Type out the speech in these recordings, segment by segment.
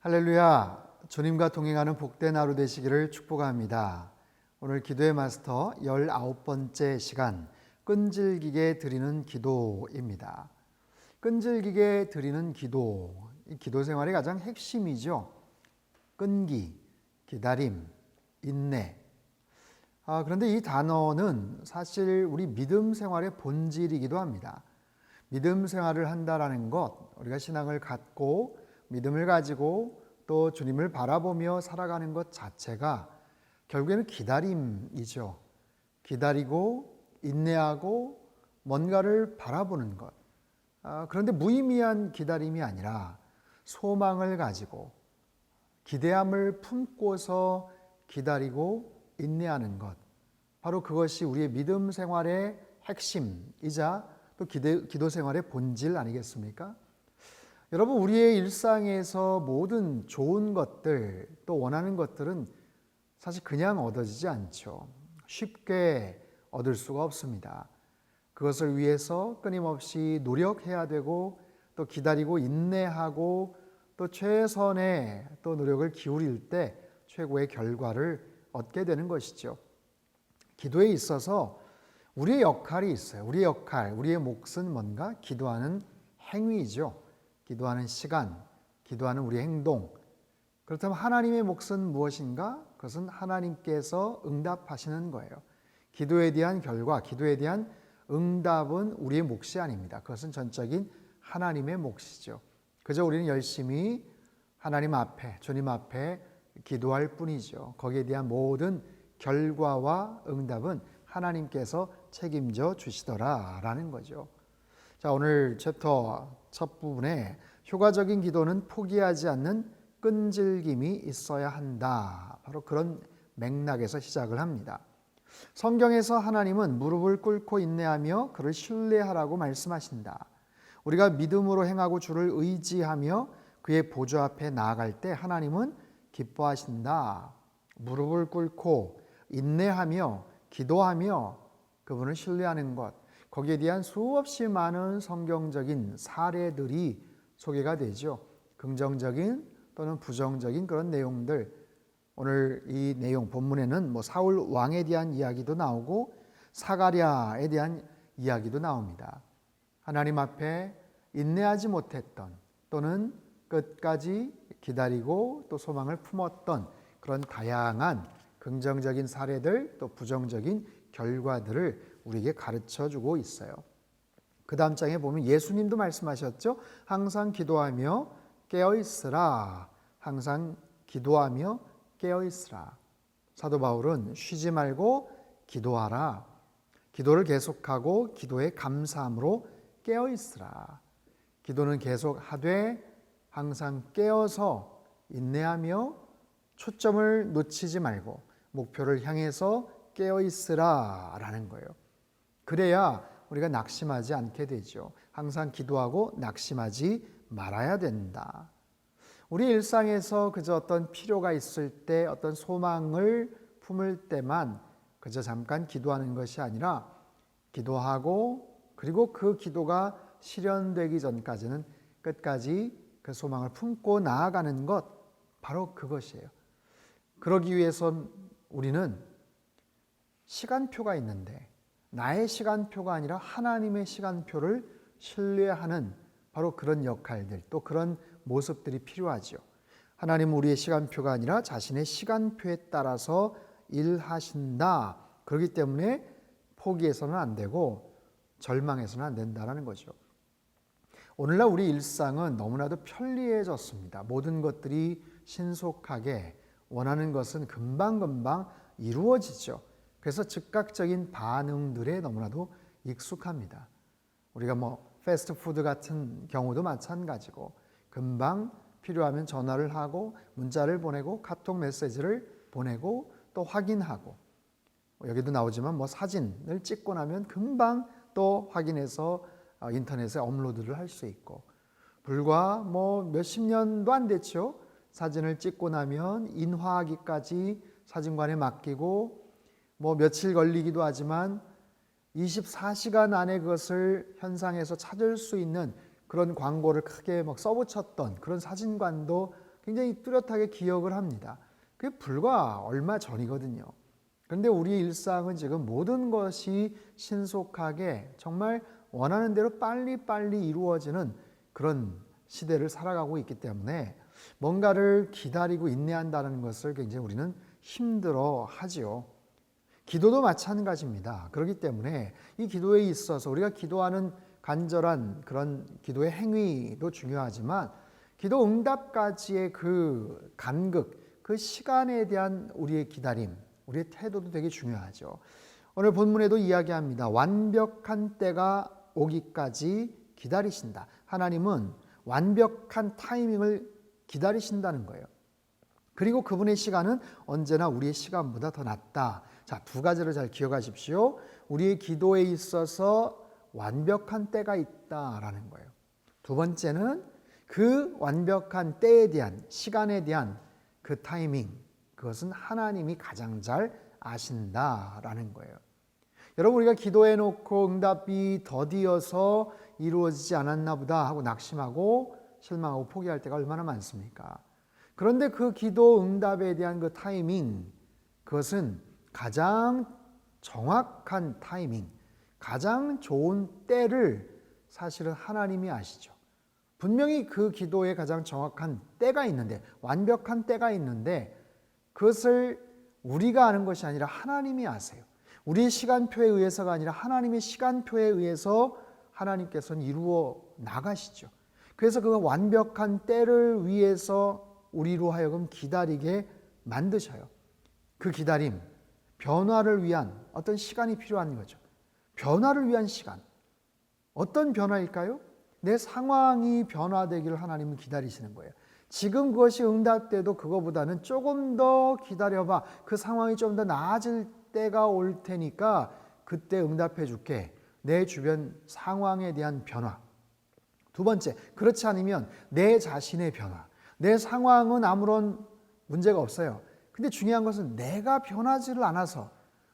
할렐루야, 주님과 동행하는 복된 하루 되시기를 축복합니다. 오늘 기도의 마스터 19번째 시간, 끈질기게 드리는 기도입니다. 끈질기게 드리는 기도, 이 기도 생활의 가장 핵심이죠. 끈기, 기다림, 인내. 그런데 이 단어는 사실 우리 믿음 생활의 본질이기도 합니다. 믿음 생활을 한다라는 것, 우리가 신앙을 갖고 믿음을 가지고 또 주님을 바라보며 살아가는 것 자체가 결국에는 기다림이죠. 기다리고 인내하고 뭔가를 바라보는 것. 그런데 무의미한 기다림이 아니라 소망을 가지고 기대함을 품고서 기다리고 인내하는 것. 바로 그것이 우리의 믿음 생활의 핵심이자 또 기도 생활의 본질 아니겠습니까? 여러분, 우리의 일상에서 모든 좋은 것들, 또 원하는 것들은 사실 그냥 얻어지지 않죠. 쉽게 얻을 수가 없습니다. 그것을 위해서 끊임없이 노력해야 되고 또 기다리고 인내하고 또 최선의 또 노력을 기울일 때 최고의 결과를 얻게 되는 것이죠. 기도에 있어서 우리의 역할이 있어요. 우리의 역할, 우리의 몫은 뭔가? 기도하는 행위이죠. 기도하는 시간, 기도하는 우리 행동. 그렇다면 하나님의 몫은 무엇인가? 그것은 하나님께서 응답하시는 거예요. 기도에 대한 결과, 기도에 대한 응답은 우리의 몫이 아닙니다. 그것은 전적인 하나님의 몫이죠. 그저 우리는 열심히 하나님 앞에, 주님 앞에 기도할 뿐이죠. 거기에 대한 모든 결과와 응답은 하나님께서 책임져 주시더라라는 거죠. 자, 오늘 챕터 첫 부분에 효과적인 기도는 포기하지 않는 끈질김이 있어야 한다. 바로 그런 맥락에서 시작을 합니다. 성경에서 하나님은 무릎을 꿇고 인내하며 그를 신뢰하라고 말씀하신다. 우리가 믿음으로 행하고 주를 의지하며 그의 보좌 앞에 나아갈 때 하나님은 기뻐하신다. 무릎을 꿇고 인내하며 기도하며 그분을 신뢰하는 것. 거기에 대한 수없이 많은 성경적인 사례들이 소개가 되죠. 긍정적인 또는 부정적인 그런 내용들. 오늘 이 내용 본문에는 사울 왕에 대한 이야기도 나오고 사가랴에 대한 이야기도 나옵니다. 하나님 앞에 인내하지 못했던 또는 끝까지 기다리고 또 소망을 품었던 그런 다양한 긍정적인 사례들 또 부정적인 결과들을 우리에게 가르쳐주고 있어요. 그 다음 장에 보면 예수님도 말씀하셨죠. 항상 기도하며 깨어있으라. 항상 기도하며 깨어있으라. 사도 바울은 쉬지 말고 기도하라. 기도를 계속하고 기도에 감사함으로 깨어있으라. 기도는 계속 하되 항상 깨어서 인내하며 초점을 놓치지 말고 목표를 향해서 깨어있으라 라는 거예요. 그래야 우리가 낙심하지 않게 되죠. 항상 기도하고 낙심하지 말아야 된다. 우리 일상에서 그저 어떤 필요가 있을 때 어떤 소망을 품을 때만 그저 잠깐 기도하는 것이 아니라 기도하고 그리고 그 기도가 실현되기 전까지는 끝까지 그 소망을 품고 나아가는 것, 바로 그것이에요. 그러기 위해선 우리는 시간표가 있는데 나의 시간표가 아니라 하나님의 시간표를 신뢰하는 바로 그런 역할들, 또 그런 모습들이 필요하죠. 하나님은 우리의 시간표가 아니라 자신의 시간표에 따라서 일하신다. 그렇기 때문에 포기해서는 안 되고 절망해서는 안 된다는 거죠. 오늘날 우리 일상은 너무나도 편리해졌습니다. 모든 것들이 신속하게 원하는 것은 금방금방 이루어지죠. 그래서 즉각적인 반응들에 너무나도 익숙합니다. 우리가 패스트푸드 같은 경우도 마찬가지고 금방 필요하면 전화를 하고 문자를 보내고 카톡 메시지를 보내고 또 확인하고 여기도 나오지만 사진을 찍고 나면 금방 또 확인해서 인터넷에 업로드를 할 수 있고 불과 몇십 년도 안 됐죠. 사진을 찍고 나면 인화하기까지 사진관에 맡기고 며칠 걸리기도 하지만 24시간 안에 그것을 현상에서 찾을 수 있는 그런 광고를 크게 써붙였던 그런 사진관도 굉장히 뚜렷하게 기억을 합니다. 그게 불과 얼마 전이거든요. 그런데 우리의 일상은 지금 모든 것이 신속하게 정말 원하는 대로 빨리빨리 이루어지는 그런 시대를 살아가고 있기 때문에 뭔가를 기다리고 인내한다는 것을 굉장히 우리는 힘들어 하지요. 기도도 마찬가지입니다. 그렇기 때문에 이 기도에 있어서 우리가 기도하는 간절한 그런 기도의 행위도 중요하지만 기도 응답까지의 그 간극, 그 시간에 대한 우리의 기다림, 우리의 태도도 되게 중요하죠. 오늘 본문에도 이야기합니다. 완벽한 때가 오기까지 기다리신다. 하나님은 완벽한 타이밍을 기다리신다는 거예요. 그리고 그분의 시간은 언제나 우리의 시간보다 더 낫다. 자, 두 가지를 잘 기억하십시오. 우리의 기도에 있어서 완벽한 때가 있다라는 거예요. 두 번째는 그 완벽한 때에 대한, 시간에 대한 그 타이밍, 그것은 하나님이 가장 잘 아신다라는 거예요. 여러분, 우리가 기도해 놓고 응답이 더디어서 이루어지지 않았나 보다 하고 낙심하고 실망하고 포기할 때가 얼마나 많습니까? 그런데 그 기도 응답에 대한 그 타이밍, 그것은 가장 정확한 타이밍, 가장 좋은 때를 사실은 하나님이 아시죠. 분명히 그 기도에 가장 정확한 때가 있는데, 완벽한 때가 있는데 그것을 우리가 아는 것이 아니라 하나님이 아세요. 우리의 시간표에 의해서가 아니라 하나님의 시간표에 의해서 하나님께서는 이루어 나가시죠. 그래서 그 완벽한 때를 위해서 우리로 하여금 기다리게 만드셔요. 그 기다림, 변화를 위한 어떤 시간이 필요한 거죠. 변화를 위한 시간. 어떤 변화일까요? 내 상황이 변화되기를 하나님은 기다리시는 거예요. 지금 그것이 응답돼도 그거보다는 조금 더 기다려봐. 그 상황이 좀 더 나아질 때가 올 테니까 그때 응답해 줄게. 내 주변 상황에 대한 변화. 두 번째, 그렇지 않으면 내 자신의 변화. 내 상황은 아무런 문제가 없어요. 근데 중요한 것은 내가 변하지를 않아서,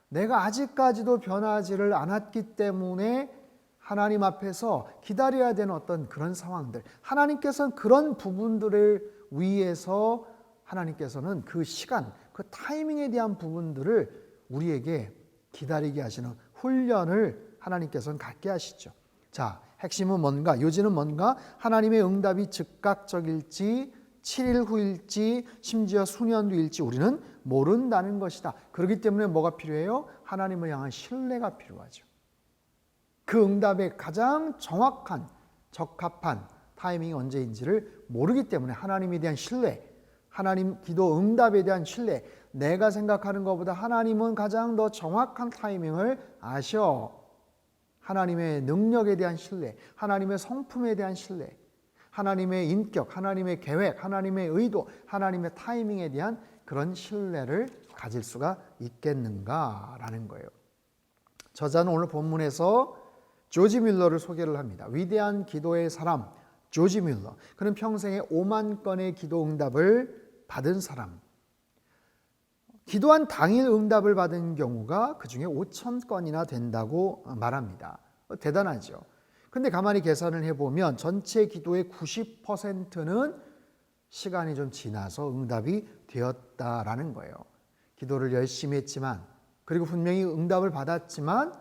내가 아직까지도 변하지를 않았기 때문에 하나님 앞에서 기다려야 되는 어떤 그런 상황들, 하나님께서는 그런 부분들을 위해서 하나님께서는 그 시간, 그 타이밍에 대한 부분들을 우리에게 기다리게 하시는 훈련을 하나님께서는 갖게 하시죠. 자, 핵심은 뭔가? 요지는 뭔가? 하나님의 응답이 즉각적일지 7일 후일지 심지어 수년 뒤일지 우리는 모른다는 것이다. 그렇기 때문에 뭐가 필요해요? 하나님을 향한 신뢰가 필요하죠. 그 응답의 가장 정확한, 적합한 타이밍이 언제인지를 모르기 때문에 하나님에 대한 신뢰, 하나님 기도 응답에 대한 신뢰, 내가 생각하는 것보다 하나님은 가장 더 정확한 타이밍을 아셔. 하나님의 능력에 대한 신뢰, 하나님의 성품에 대한 신뢰, 하나님의 인격, 하나님의 계획, 하나님의 의도, 하나님의 타이밍에 대한 그런 신뢰를 가질 수가 있겠는가라는 거예요. 저자는 오늘 본문에서 조지 뮬러를 소개를 합니다. 위대한 기도의 사람 조지 뮬러. 그는 평생에 5만 건의 기도 응답을 받은 사람. 기도한 당일 응답을 받은 경우가 그중에 5천 건이나 된다고 말합니다. 대단하죠. 근데 가만히 계산을 해보면 전체 기도의 90%는 시간이 좀 지나서 응답이 되었다라는 거예요. 기도를 열심히 했지만, 그리고 분명히 응답을 받았지만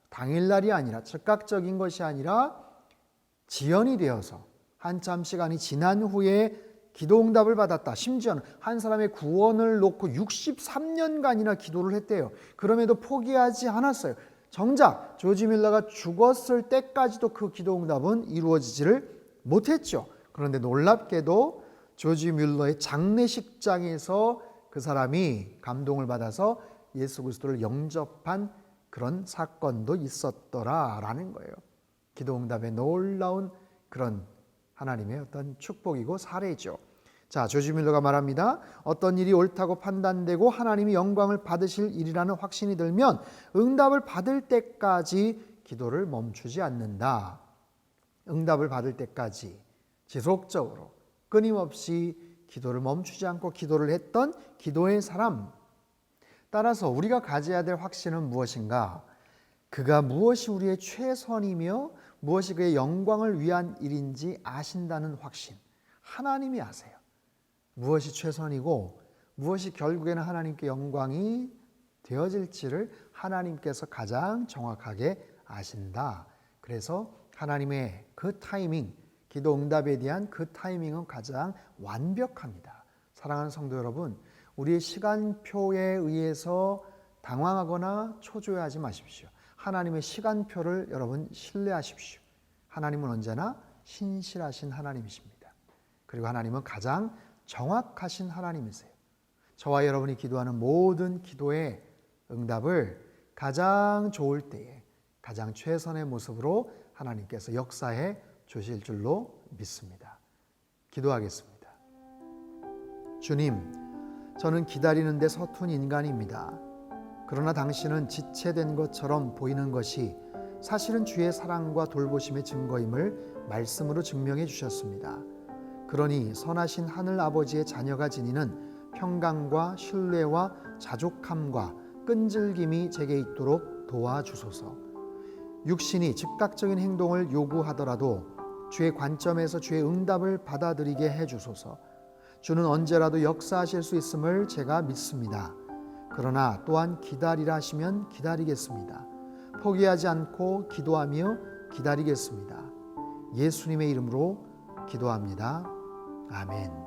당일날이 아니라, 즉각적인 것이 아니라 지연이 되어서 한참 시간이 지난 후에 기도 응답을 받았다. 심지어는 한 사람의 구원을 놓고 63년간이나 기도를 했대요. 그럼에도 포기하지 않았어요. 정작 조지 뮬러가 죽었을 때까지도 그 기도 응답은 이루어지지를 못했죠. 그런데 놀랍게도 조지 뮬러의 장례식장에서 그 사람이 감동을 받아서 예수 그리스도를 영접한 그런 사건도 있었더라라는 거예요. 기도 응답의 놀라운 그런 하나님의 어떤 축복이고 사례죠. 자, 조지 뮬러가 말합니다. 어떤 일이 옳다고 판단되고 하나님이 영광을 받으실 일이라는 확신이 들면 응답을 받을 때까지 기도를 멈추지 않는다. 응답을 받을 때까지 지속적으로 끊임없이 기도를 멈추지 않고 기도를 했던 기도의 사람. 따라서 우리가 가져야 될 확신은 무엇인가? 그가 무엇이 우리의 최선이며 무엇이 그의 영광을 위한 일인지 아신다는 확신. 하나님이 아세요. 무엇이 최선이고 무엇이 결국에는 하나님께 영광이 되어질지를 하나님께서 가장 정확하게 아신다. 그래서 하나님의 그 타이밍, 기도 응답에 대한 그 타이밍은 가장 완벽합니다. 사랑하는 성도 여러분, 우리의 시간표에 의해서 당황하거나 초조해하지 마십시오. 하나님의 시간표를 여러분 신뢰하십시오. 하나님은 언제나 신실하신 하나님이십니다. 그리고 하나님은 가장 정확하신 하나님이세요. 저와 여러분이 기도하는 모든 기도의 응답을 가장 좋을 때에 가장 최선의 모습으로 하나님께서 역사해 주실 줄로 믿습니다. 기도하겠습니다. 주님, 저는 기다리는데 서툰 인간입니다. 그러나 당신은 지체된 것처럼 보이는 것이 사실은 주의 사랑과 돌보심의 증거임을 말씀으로 증명해 주셨습니다. 그러니 선하신 하늘 아버지의 자녀가 지니는 평강과 신뢰와 자족함과 끈질김이 제게 있도록 도와주소서. 육신이 즉각적인 행동을 요구하더라도 주의 관점에서 주의 응답을 받아들이게 해주소서. 주는 언제라도 역사하실 수 있음을 제가 믿습니다. 그러나 또한 기다리라 하시면 기다리겠습니다. 포기하지 않고 기도하며 기다리겠습니다. 예수님의 이름으로 기도합니다. 아멘.